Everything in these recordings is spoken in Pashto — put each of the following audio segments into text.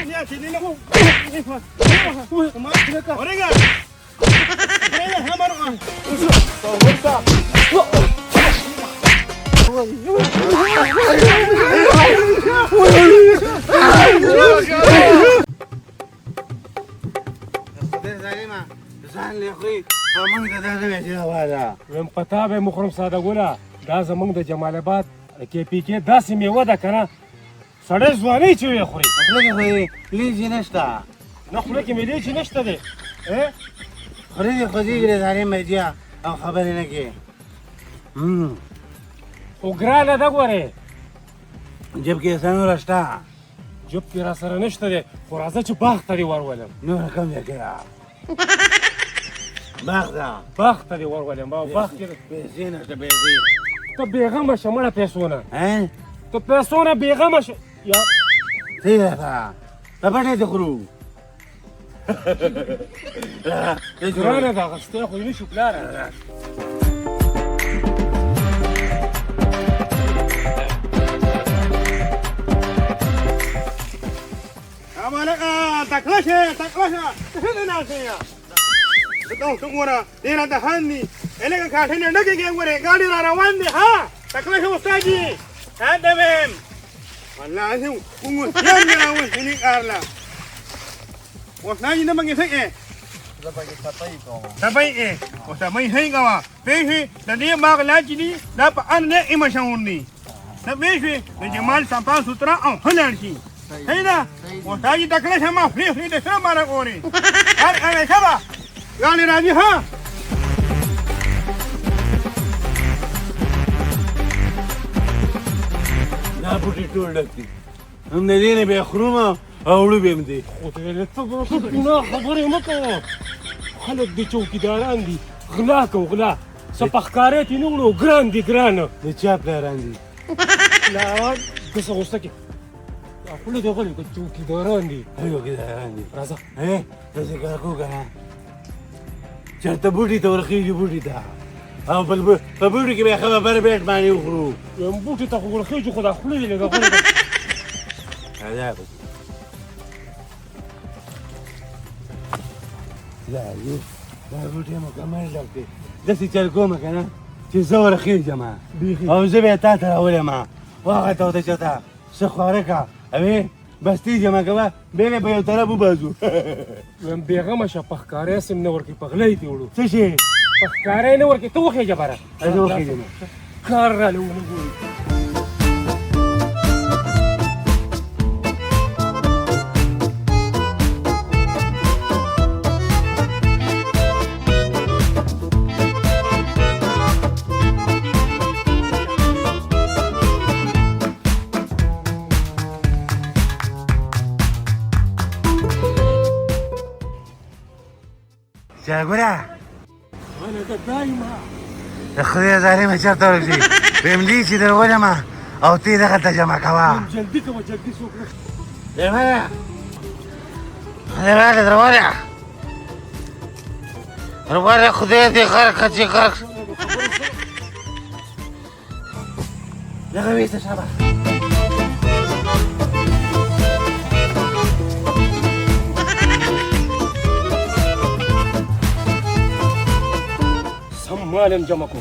Ya sini nak. Orang kan? Orang hamar kan? ځان له خو موږ ته دا څنګه چې واده ویم پتا به مخرم ساده ګوله دا زمونږ د جمال آباد کې پی کې داسې میوه ده که نه سړی ځوانۍ چې ویې خوري خوله کې خو یې لیجې نشته نه خوله کې مې لیجې نشته دی خورې دې خوځېږي د زارې مرجیا او خبرې نه کې خو ګرانه ده ګورې جب کې څه نوره شته جب کې را سره نشته دی خو راځه چې باغ ته دې ورولم نوره کم دی که باغ ده باغ ته دې ورولم باغ کې پیسې نشته پیسې ته بېغمه شه مړه پیسو نه ها ته پیسو نه بېغمه شه یا صحیح ده ته پټې دې خورو ګرانه ده اخیستی خو یې نشو پلاره Taklasha. Hina na saya. Betul tunggulah. Dia nak tahan ni. Ele kan kata ni nak ke ngore. Gadi rawan ni ha. Taklasha ustazi. Ada mem. Wallahi sih tunggu. Yang ni rawan sini karla. Ustazi nama ngisik eh. Tapai eh. Ustazi mai hai kawa. Pehe. Dan dia mak lagi ni dapat ane imasyun ni. Tapi pehe. Jamal sampai sutra au halan si. هيدا وتاجي تاكلها ما فري ده شنو ما نقولي انا كذا قال لي راجي ها لا بوټي ټول ډکتي هم نه دي نه به خرومه او وړو به مدي خو ته نه خبرې مه کوه خلک دي چوکیداران دي غلا کو غلا سپخکارې تې نه وړو ګران دي ګرانه د چا پلاران دي لا داسې غوسته کې خوله دې غلي که چوکیداران دي ایو کېداران دي راځه داسې کار کوو که نه چېرته بوټي ته ورخېږي بوټي ته او په بوټي کې به خبر بیټ باندې وخورو یم بوټي ته خو ورخېږي خو دا خوله دې لږه غلې عذاب لا دا بوټي مکمل ډک دی داسې چل کومه که نه چې زه ورخېږم او زه به یې تا ته راولم واغه ته ورته چېرته څه خواره که اوی بس تی جمع کوه بیا به یو طرف وباسو ویم بېغمه شه پخکاری هسې نه ورکړي په غلی دې وړو څه شي پخکاری نه ورکړي ته وخېږه بره زه وخېږم کار راله ونه ګوري جاګوره انا ده دايما د خدای زارې مې چېرته ورځي ویم دي چې درولم او تی دغلته جمع کوه جلدي کوه جلدي څوک نشته درواله درواله خدای دې غرق کړه چې غرق دغه ویسته شابه مالم جمع کو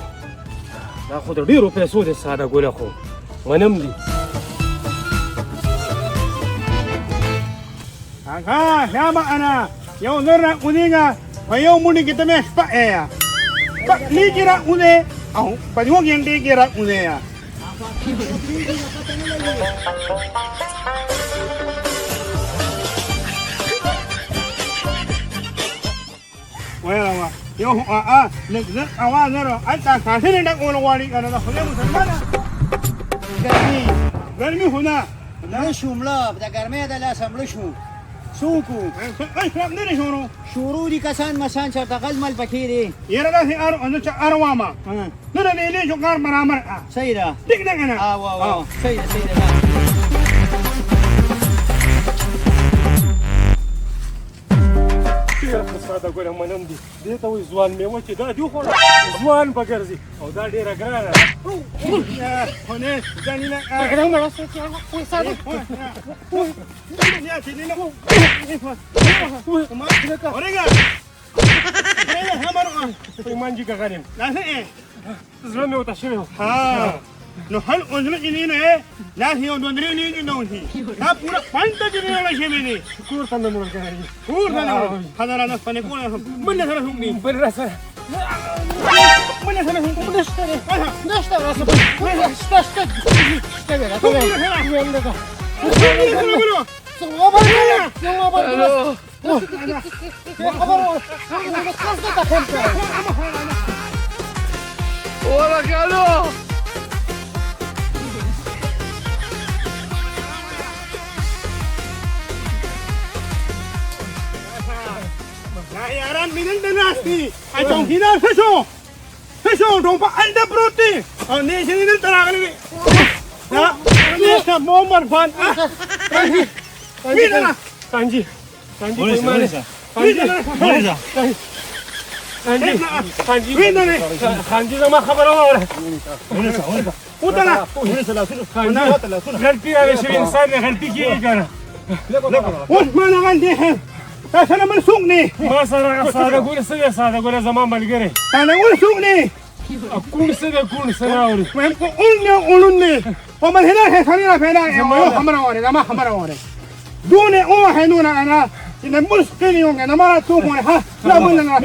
دا خو د ډېرو پیسو دی ساده ګوله خو غنم دي ها شابه انا یو ذره اونیګه په یو مونږ کې ته مې شپه یا لیکي را اونې او په یو غنټې کې را اونې یا ويلا يو نقدر اوازر انت كاشين دك ولوالي انا خليه مسلمانه گرمی هنا نه شوملا د ګرمۍ د لاس مړ شو سوکو اشرب نه شروع شروع دي کسان مسان چرته غلمل پکې دي يره دا سي ان ارواما نه نه نه جو کار برابر صحیح ده دګ دګ نه واو صحیح ده يا خسارة دا ګوره منم دي دې ته وایي ځوان میوه چې دا دي وخوړه ځوان به ګرځي او دا ډېره ګرانه ده هونه ځانینه اورېګا پیمانجي که غنم لاسه زړه مې ورته شوی و ها نو هل اوزنه جنینه لاس یو دوندري نه نو شي دا پورا پنځه جنینه شي مې کور ته مې ورګرایي کور نه خدای نه پنه کوله من سره هم ني بل راسه من سره هم نشته راسه نشته ¡Hola, Carlos! yaran minin dinasti ajong hinar feso dompa anda proti ne sinin taragali ya ne sa momar fan midana kanji kanji زما خبره وره utala غلطي هذا شيء انسان غلطي كي كان usman andi تاسنا من سوقني ما صار اقول سيدي صار اقول زمان ملقري انا اقول سوقني اكون سيدي اكون سناوري وهم قلني ومن هنا هي خلينا فينا يا خمر واري ما خمر واري دون او هنونا انا ان مسكين يوم انا ما توقون ها لا من انا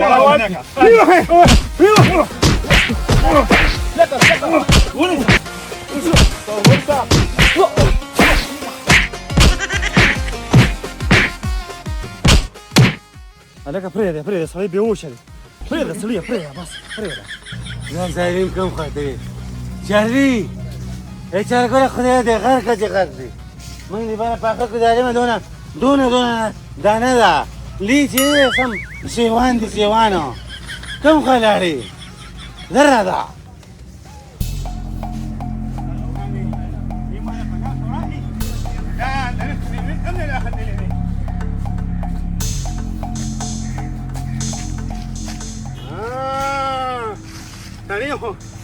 هذاك فريدة صليب بيوشل فريدة صليب فريدة بس فريدة زين زين كم خاطري شهري ايش اقول خذي هذا غير كذا غير من اللي بنا باخذ كذا ما دون دانا ذا ليه شيء سم سيوان دي سيوانو كم خلاري ذرة ذا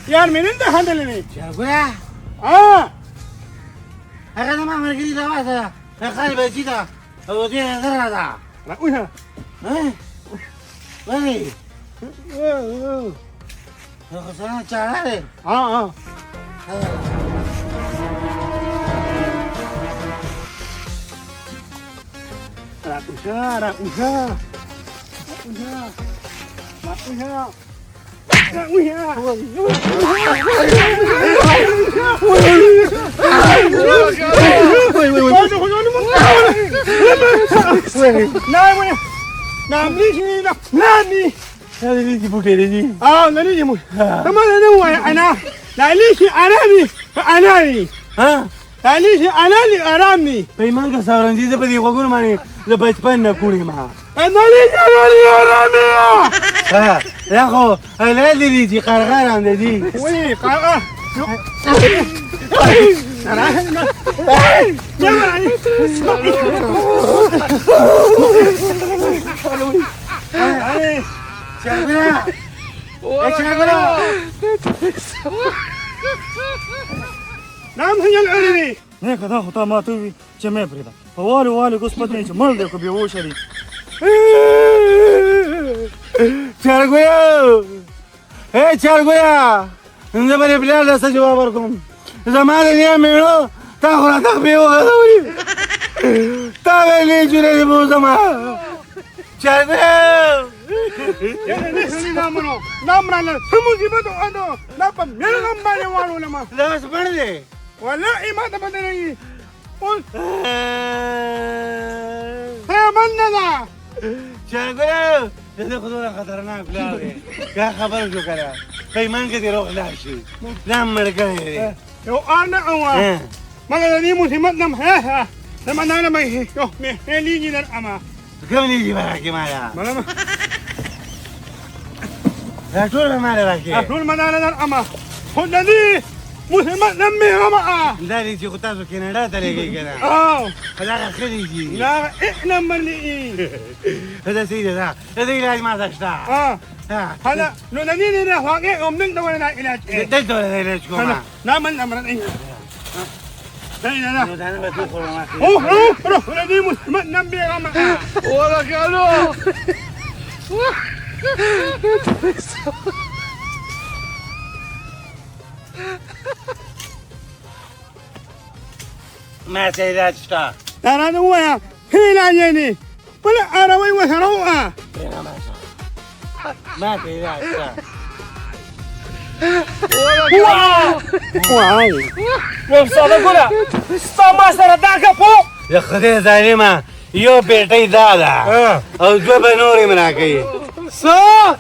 यार मैंने तो हाथ लेने شرقويا هذا ما مرقلي ذا هذا خالي بيجيدا هو دي ذرة ذا لا ويها وين خسرنا شعري لا ويها هذه اللي تبوك لي لا نيجي مو كمان انا لا ليش اناني ها لا ليش انا اللي ارامني بيمان का सावरन जी से पति को गुण माने जो बचपन न कुड़ी मां انا ليش ارامي ها يا اخو انا اللي دي قرقر عند دي وي قاقه انا شرقويا ايش شرقويا نعم هي العلمي نه کدا هوتا ماتوي چې مې پرېدا والي ګوسپت نه چې مړ دې کو به وشري شرقويا ايه شرقويا انت بني بلاد هسه جواب وركم زمان اللي يعملوا تاخذ تخبيه وغدوري تابعني جري بو زمان شرقويا يا نحن نامنا سموزيبتو ادو لا بمن نمبر والو لما لا بس بردي والله ما تبدلني قلت يا مننا شرقويا تاخذونا خطرناك بلادي كان خبر شو كلام بيمان كده روح لا شيء لا مرقاي يو انا او ما قالني مسلمتنا ها لما انا ما يو ليجي للأما كم يجي براكي معايا ما لا تقول ما راكي أقول ما أنا للأما خذني مسلمان نمي غما داري چې خو تاسو کیناډا ته لګی کنه دا خلیږي لا احنا ملئين هذا سيدي ده هذا علاج ما تشتاع هلا لو نني نه واقع من دورنا علاج دلتو علاج كما نعم الامر ايه لا لا انا بدخل ما روح نني مسلمان نمي غما ولا قالوا ما سيدات شتاع ترى هو يا هنا يعني ولا اروي وثروه ما سيدات شتاع وصل كلها استما سرداك فوق يا خدي ظالمه يو بيتي دادا او جو بنوري مراكي صح